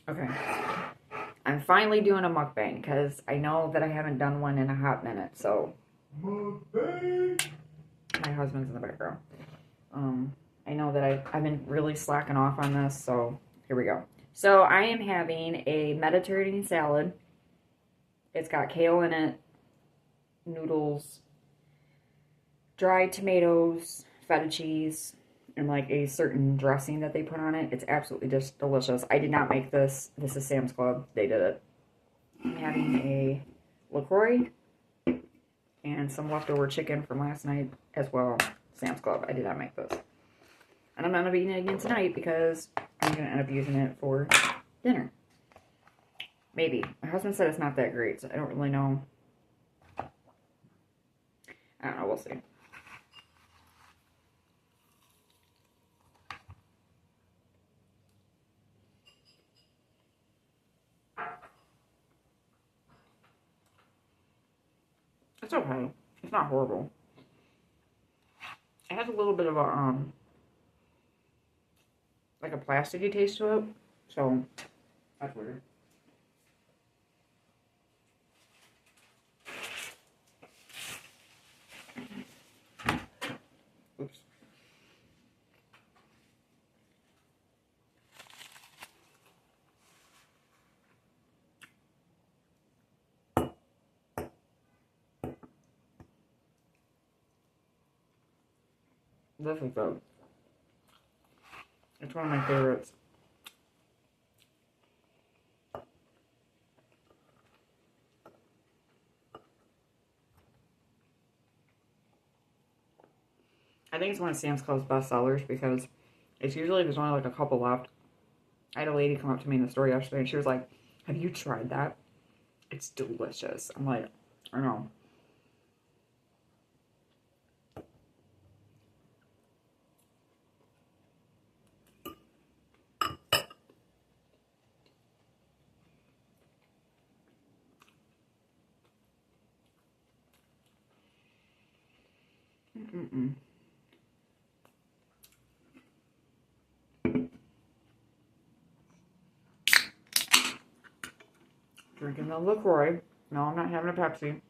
Okay. I'm finally doing a mukbang because I know that I haven't done one in a hot minute. So, mukbang. My husband's in the background. I know that I've been really slacking off on this. So, here we go. So, I am having a Mediterranean salad. It's got kale in it, noodles, dried tomatoes, feta cheese, and like a certain dressing that they put on it. It's absolutely just delicious. I did not make this. This is Sam's Club. They did it. I'm having a LaCroix and some leftover chicken from last night as well. Sam's Club. I did not make this. And I'm not going to be eating it again tonight because I'm going to end up using it for dinner. Maybe. My husband said it's not that great, so I don't really know. I don't know. We'll see. It's okay. It's not horrible. It has a little bit of a, like a plasticky taste to it. So, that's weird. Oops. This is good. It's one of my favorites. I think it's one of Sam's Club's best sellers because it's usually there's only like a couple left. I had a lady come up to me in the store yesterday and she was like, "Have you tried that? It's delicious." I'm like, I know. Mm-mm. Drinking the LaCroix. No, I'm not having a Pepsi.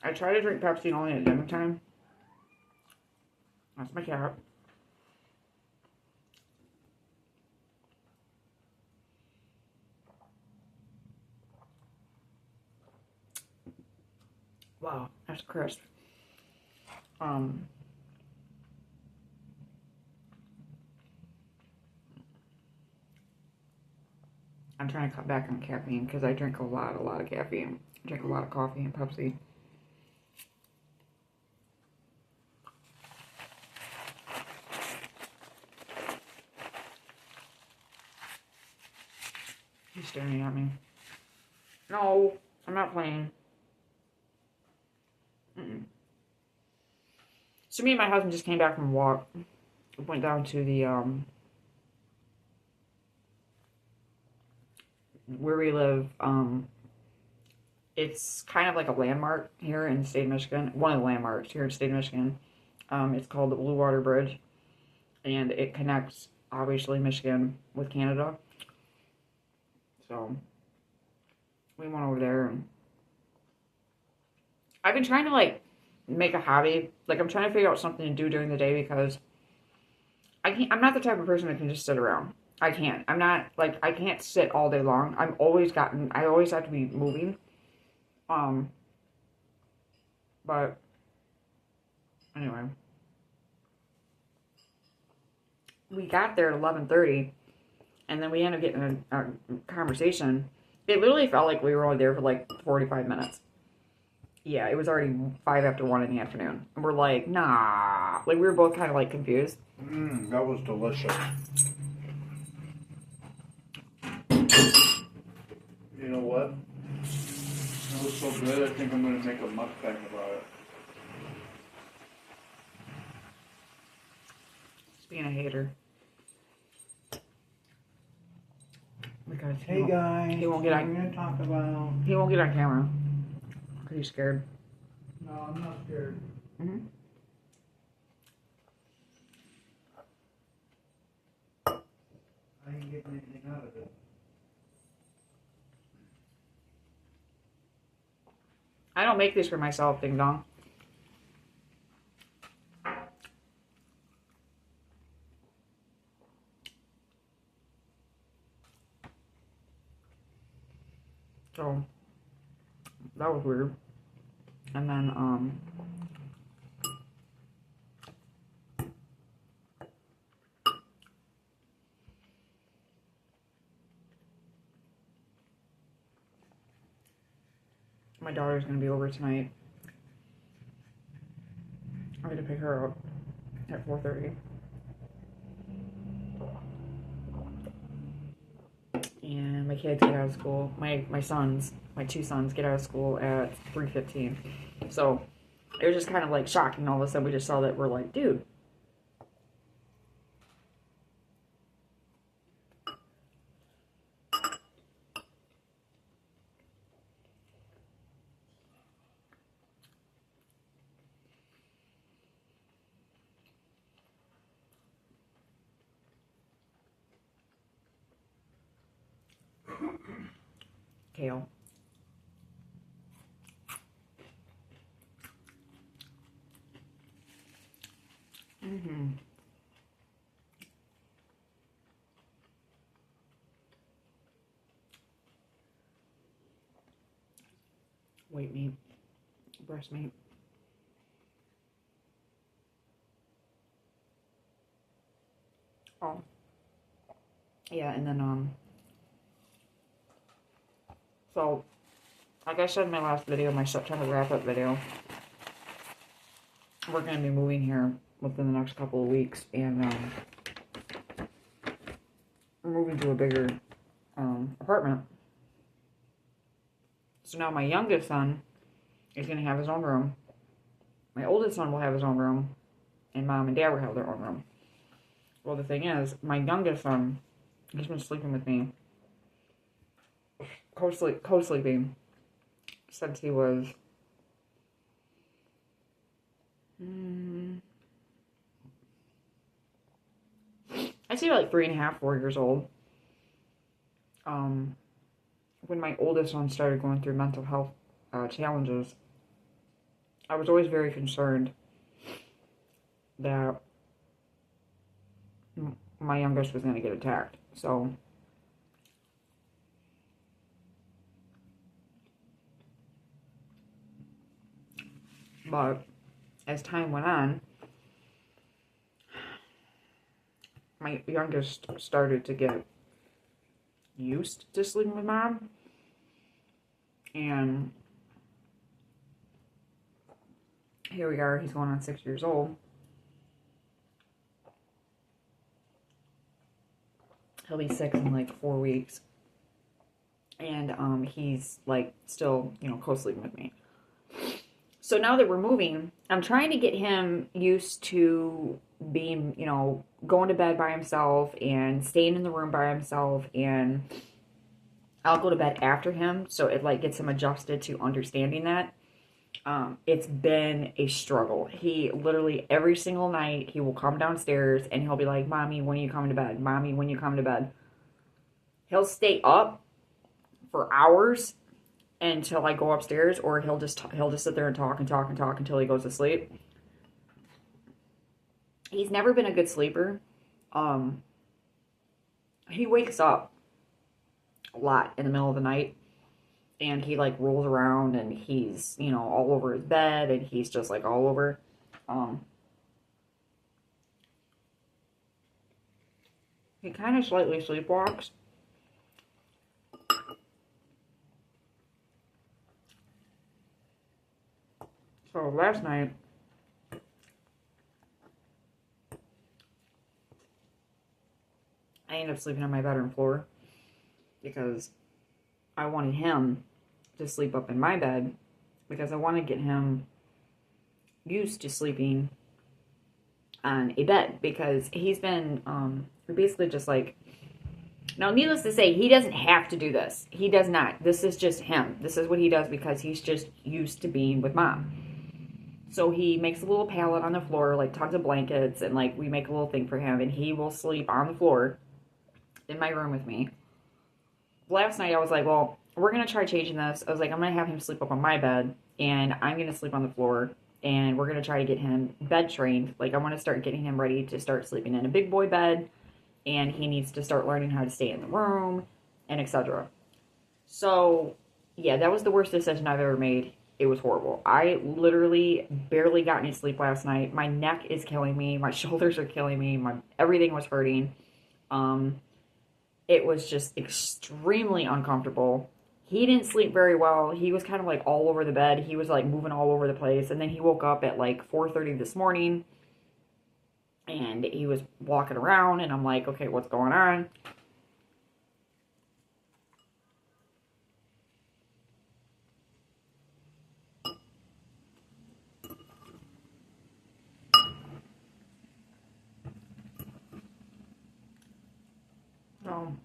I try to drink Pepsi only at dinner time. That's my cat. Wow, that's crisp. Um, I'm trying to cut back on caffeine because I drink a lot of caffeine. I drink a lot of coffee and Pepsi. He's staring at me. No, I'm not playing. Mm-mm. So me and my husband just came back from a walk. We went down to the where we live. It's kind of like a landmark here in the state of Michigan. One of the landmarks here in the state of Michigan. It's called the Blue Water Bridge, and it connects obviously Michigan with Canada. So we went over there, and I've been trying to like make a hobby. Like I'm trying to figure out something to do during the day because I can't. I'm not the type of person that can just sit around. I can't. I'm not like I can't sit all day long. I always have to be moving. Um, but anyway, we got there at 11:30, and then we ended up getting a conversation. It literally felt like we were only there for like 45 minutes. Yeah, it was already 5 after 1 in the afternoon. And we're like, nah. Like, we were both kind of like confused. That was delicious. You know what? It was so good, I think I'm going to make a mukbang about it. Just being a hater. Because Hey guys, he won't get we're on. going to talk about... He won't get on camera. Because he's scared. No, I'm not scared. Mm-hmm. I ain't getting anything out of it. I don't make these for myself, ding dong. So that was weird. And then my daughter's gonna be over tonight. I'm gonna pick her up at 4:30. And my kids get out of school. My sons, my two sons get out of school at 3:15. So it was just kind of like shocking. All of a sudden we just saw that. We're like, dude. Kale. White meat, breast meat. Oh. Yeah, and then, so, like I said in my last video, my September wrap-up video, we're going to be moving here within the next couple of weeks, and, we're moving to a bigger, apartment. So now my youngest son is going to have his own room. My oldest son will have his own room, and mom and dad will have their own room. Well, the thing is, my youngest son, he's been sleeping with me, co-sleeping, since he was, I'd say like 3.5, 4 years old. When my oldest son started going through mental health challenges, I was always very concerned that my youngest was going to get attacked. So, but as time went on, my youngest started to get used to sleeping with mom, and here we are, he's going on 6 years old. He'll be 6 in like 4 weeks, and he's like still, co-sleeping with me. So now that we're moving, I'm trying to get him used to being, going to bed by himself and staying in the room by himself, and I'll go to bed after him, so it like gets him adjusted to understanding that. It's been a struggle. He literally every single night he will come downstairs and he'll be like, "Mommy, when are you coming to bed? Mommy, when are you coming to bed?" He'll stay up for hours until I go upstairs, or he'll just sit there and talk until he goes to sleep. He's never been a good sleeper. He wakes up a lot in the middle of the night, and he like rolls around, and he's all over his bed, and he's just like all over. He kind of slightly sleepwalks. So last night, I ended up sleeping on my bedroom floor because I wanted him to sleep up in my bed, because I want to get him used to sleeping on a bed, because he's been basically just like, now needless to say, he doesn't have to do this. He does not. This is just him. This is what he does because he's just used to being with mom. So he makes a little pallet on the floor, like tons of blankets, and like we make a little thing for him, and he will sleep on the floor in my room with me. Last night I was like, well, we're going to try changing this. I was like, I'm going to have him sleep up on my bed, and I'm going to sleep on the floor, and we're going to try to get him bed trained. Like, I want to start getting him ready to start sleeping in a big boy bed, and he needs to start learning how to stay in the room, and etc. So, yeah, that was the worst decision I've ever made. It was horrible. I literally barely got any sleep last night. My neck is killing me. My shoulders are killing me. My everything was hurting. Um, it was just extremely uncomfortable. He didn't sleep very well. He was kind of like all over the bed. He was like moving all over the place. And then he woke up at like 4:30 this morning and he was walking around and I'm like, okay, what's going on? So,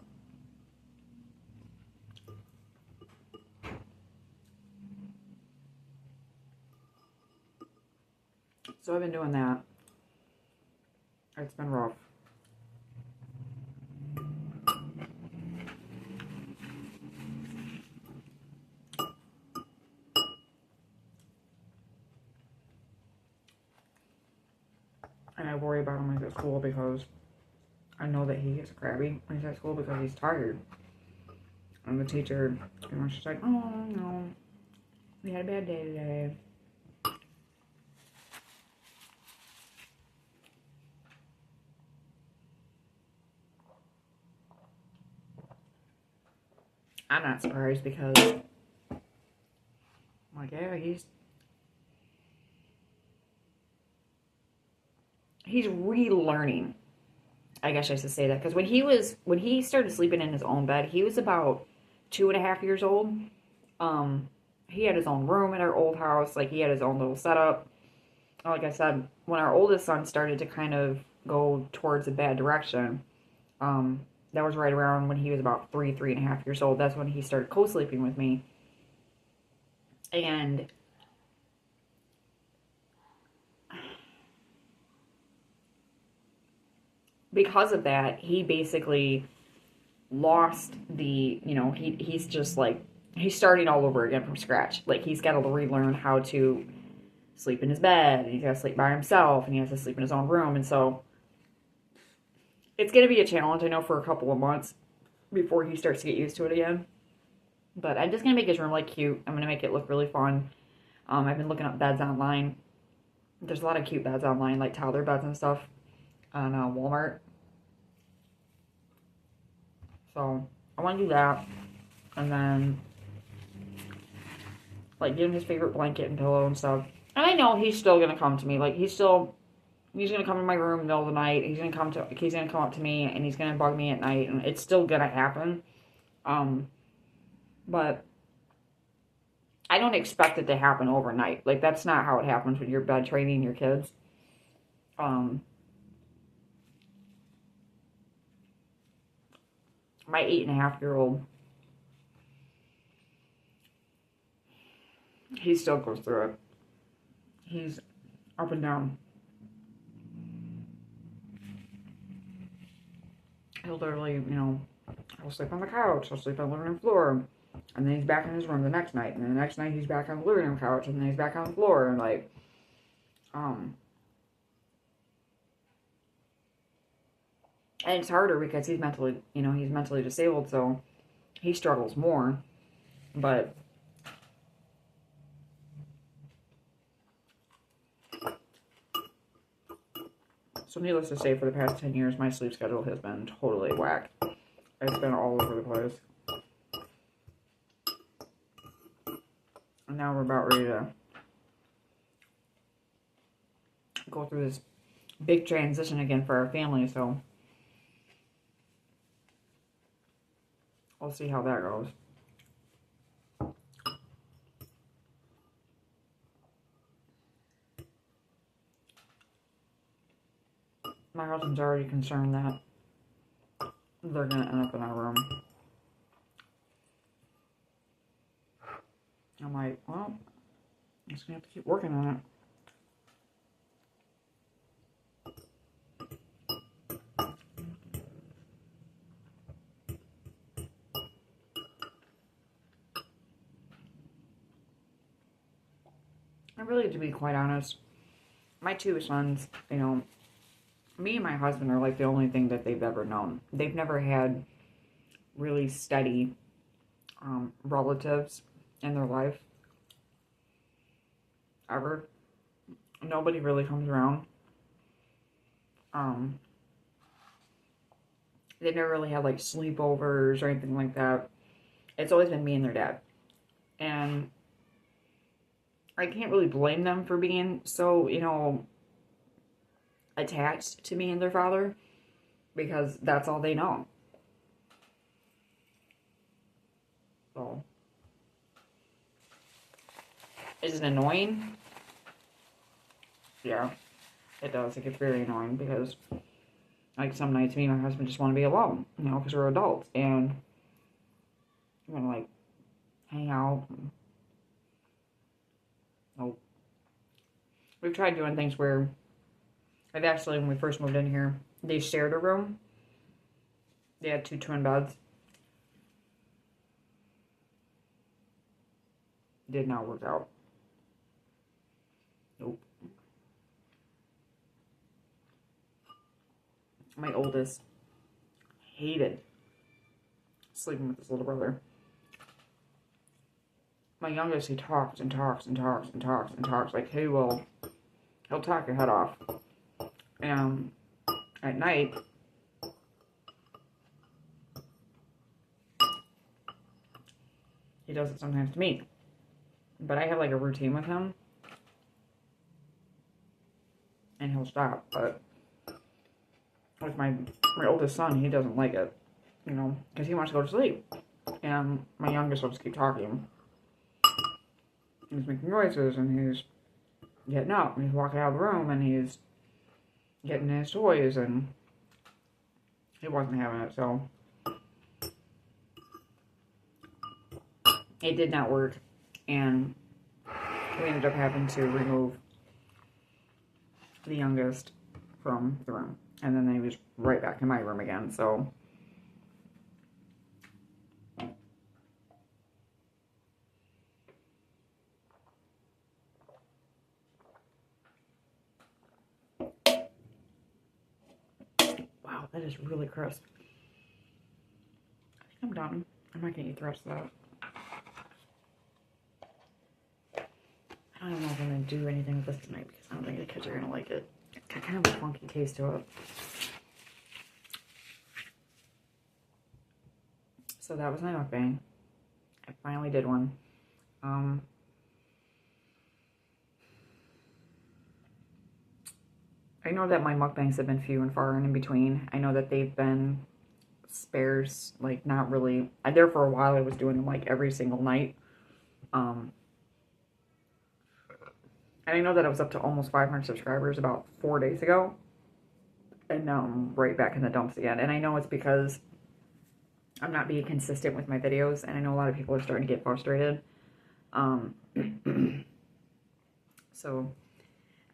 so I've been doing that. It's been rough. And I worry about him when he's at school because I know that he gets crabby when he's at school because he's tired. And the teacher, she's like, oh, no, we had a bad day today. I'm not surprised because, like, yeah, he's relearning. I guess I should say that because when he started sleeping in his own bed, he was about 2.5 years old. He had his own room in our old house, like he had his own little setup. Like I said, when our oldest son started to kind of go towards a bad direction, that was right around when he was about 3.5 years old. That's when he started co-sleeping with me, and because of that, he basically lost he's just like he's starting all over again from scratch. Like he's got to relearn how to sleep in his bed, and he's got to sleep by himself, and he has to sleep in his own room, and so it's going to be a challenge, I know, for a couple of months before he starts to get used to it again. But I'm just going to make his room like cute. I'm going to make it look really fun. I've been looking up beds online. There's a lot of cute beds online, like toddler beds and stuff on Walmart. So I want to do that, and then like get him his favorite blanket and pillow and stuff. And I know he's still gonna come to me. Like he's gonna come in my room in the middle of the night. He's gonna come up to me and he's gonna bug me at night, and it's still gonna happen. But I don't expect it to happen overnight. Like that's not how it happens when you're bed training your kids. My 8.5-year-old, he still goes through it. He's up and down. He'll literally, he'll sleep on the couch, he'll sleep on the living room floor, and then he's back in his room the next night, and then the next night he's back on the living room couch, and then he's back on the floor, and like, and it's harder because he's mentally disabled, so he struggles more, but so needless to say, for the past 10 years, my sleep schedule has been totally whacked. It's been all over the place. And now we're about ready to go through this big transition again for our family, so we'll see how that goes. My husband's already concerned that they're going to end up in our room. I'm like, well, I'm just going to have to keep working on it. really, to be quite honest, my two sons, you know, me and my husband are like the only thing that they've ever known. They've never had really steady relatives in their life. Ever. Nobody really comes around. They've never really had like sleepovers or anything like that. It's always been me and their dad. And I can't really blame them for being so, you know, attached to me and their father, because that's all they know. So, is it annoying? Yeah, it does. It gets very annoying because, like, some nights me and my husband just want to be alone, you know, because we're adults, and we want to, like, hang out. Oh, we've tried doing things where, I've actually, when we first moved in here, they shared a room. They had 2 twin beds. Did not work out. Nope. My oldest hated sleeping with his little brother. My youngest, he talks and talks and talks and talks and talks. Like, he'll talk your head off. And at night, he does it sometimes to me. But I have like a routine with him. And he'll stop. But with my oldest son, he doesn't like it. You know, because he wants to go to sleep. And my youngest will just keep talking. He's making noises, and he's getting up, and he's walking out of the room, and he's getting his toys, and he wasn't having it, so it did not work, and we ended up having to remove the youngest from the room, and then he was right back in my room again, so wow, that is really crisp. I think I'm done. I'm not gonna eat the rest of that. I don't even know if I'm gonna do anything with this tonight because I don't think the kids are gonna like it. It's got kind of a funky taste to it. So that was my mukbang. I finally did one. I know that my mukbangs have been few and far and in between. I know that they've been sparse, like not really. There for a while I was doing them like every single night. And I know that I was up to almost 500 subscribers about 4 days ago. And now I'm right back in the dumps again. And I know it's because I'm not being consistent with my videos. And I know a lot of people are starting to get frustrated. So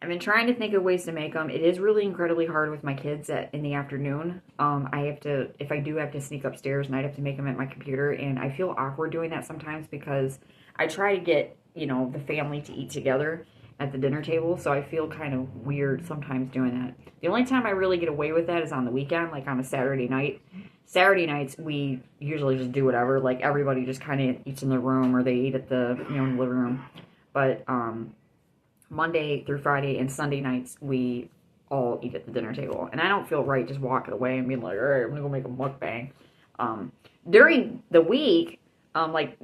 I've been trying to think of ways to make them. It is really incredibly hard with my kids in the afternoon. If I do have to sneak upstairs, and I'd have to make them at my computer. And I feel awkward doing that sometimes because I try to get, you know, the family to eat together at the dinner table. So I feel kind of weird sometimes doing that. The only time I really get away with that is on the weekend, like on a Saturday night. Saturday nights, we usually just do whatever. Like, everybody just kind of eats in their room, or they eat at the, you know, in the living room. But, Monday through Friday and Sunday nights, we all eat at the dinner table. And I don't feel right just walking away and being like, all right, I'm going to go make a mukbang. During the week, like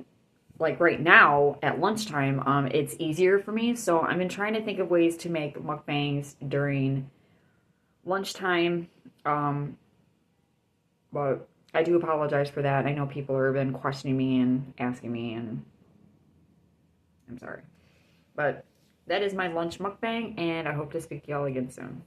right now at lunchtime, it's easier for me. So I've been trying to think of ways to make mukbangs during lunchtime. But I do apologize for that. I know people have been questioning me and asking me, and I'm sorry. But that is my lunch mukbang, and I hope to speak to y'all again soon.